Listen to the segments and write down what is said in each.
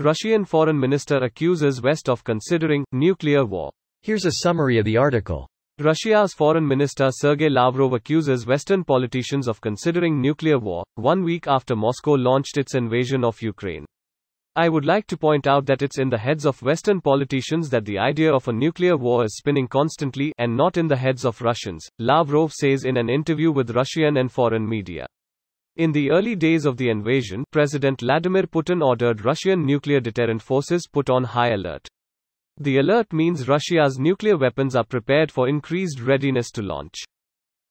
Russian foreign minister accuses West of considering nuclear war. Here's a summary of the article. Russia's foreign minister Sergei Lavrov accuses Western politicians of considering nuclear war, 1 week after Moscow launched its invasion of Ukraine. I would like to point out that it's in the heads of Western politicians that the idea of a nuclear war is spinning constantly, and not in the heads of Russians, Lavrov says in an interview with Russian and foreign media. In the early days of the invasion, President Vladimir Putin ordered Russian nuclear deterrent forces put on high alert. The alert means Russia's nuclear weapons are prepared for increased readiness to launch.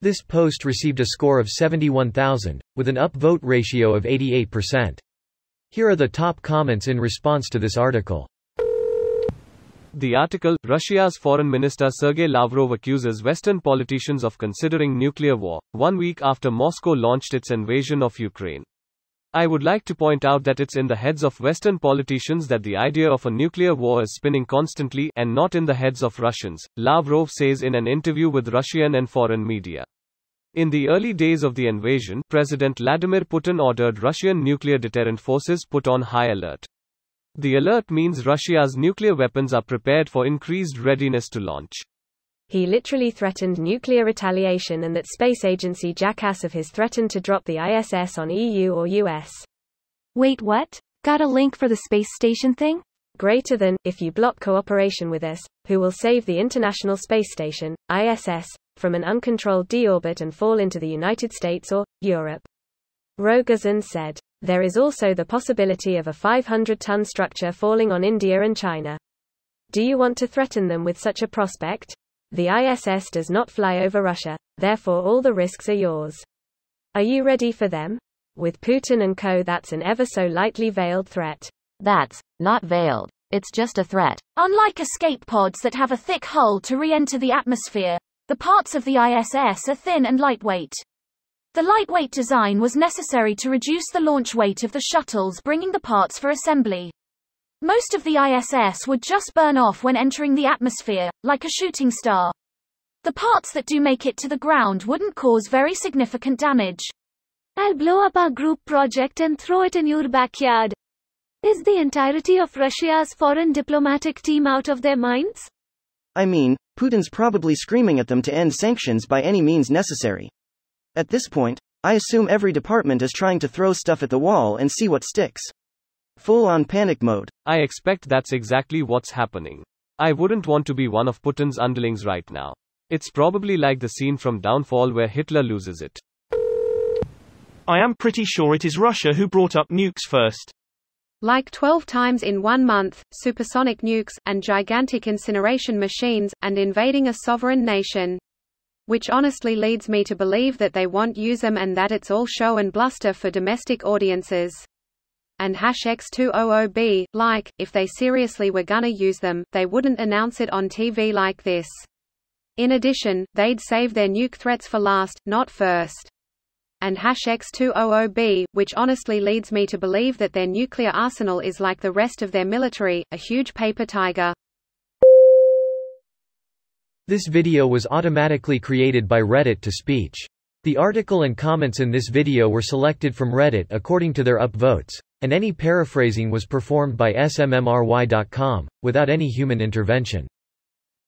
This post received a score of 71,000, with an upvote ratio of 88%. Here are the top comments in response to this article. The article, Russia's foreign minister Sergei Lavrov accuses Western politicians of considering nuclear war, 1 week after Moscow launched its invasion of Ukraine. I would like to point out that it's in the heads of Western politicians that the idea of a nuclear war is spinning constantly, and not in the heads of Russians, Lavrov says in an interview with Russian and foreign media. In the early days of the invasion, President Vladimir Putin ordered Russian nuclear deterrent forces put on high alert. The alert means Russia's nuclear weapons are prepared for increased readiness to launch. He literally threatened nuclear retaliation, and that space agency jackass of his threatened to drop the ISS on EU or US. Wait, what? Got a link for the space station thing? Greater than, if you block cooperation with us, who will save the International Space Station, ISS, from an uncontrolled deorbit and fall into the United States or Europe. Rogozin said. There is also the possibility of a 500-ton structure falling on India and China. Do you want to threaten them with such a prospect? The ISS does not fly over Russia, therefore all the risks are yours. Are you ready for them? With Putin and co, that's an ever so lightly veiled threat. That's not veiled. It's just a threat. Unlike escape pods that have a thick hull to re-enter the atmosphere, the parts of the ISS are thin and lightweight. The lightweight design was necessary to reduce the launch weight of the shuttles bringing the parts for assembly. Most of the ISS would just burn off when entering the atmosphere, like a shooting star. The parts that do make it to the ground wouldn't cause very significant damage. I'll blow up our group project and throw it in your backyard. Is the entirety of Russia's foreign diplomatic team out of their minds? I mean, Putin's probably screaming at them to end sanctions by any means necessary. At this point, I assume every department is trying to throw stuff at the wall and see what sticks. Full-on panic mode. I expect that's exactly what's happening. I wouldn't want to be one of Putin's underlings right now. It's probably like the scene from Downfall where Hitler loses it. I am pretty sure it is Russia who brought up nukes first. Like 12 times in 1 month, supersonic nukes, and gigantic incineration machines, and invading a sovereign nation. Which honestly leads me to believe that they won't use them and that it's all show and bluster for domestic audiences. And #X200B, like, if they seriously were gonna use them, they wouldn't announce it on TV like this. In addition, they'd save their nuke threats for last, not first. And #X200B, which honestly leads me to believe that their nuclear arsenal is like the rest of their military, a huge paper tiger. This video was automatically created by Reddit to speech. The article and comments in this video were selected from Reddit according to their upvotes, and any paraphrasing was performed by smmry.com, without any human intervention.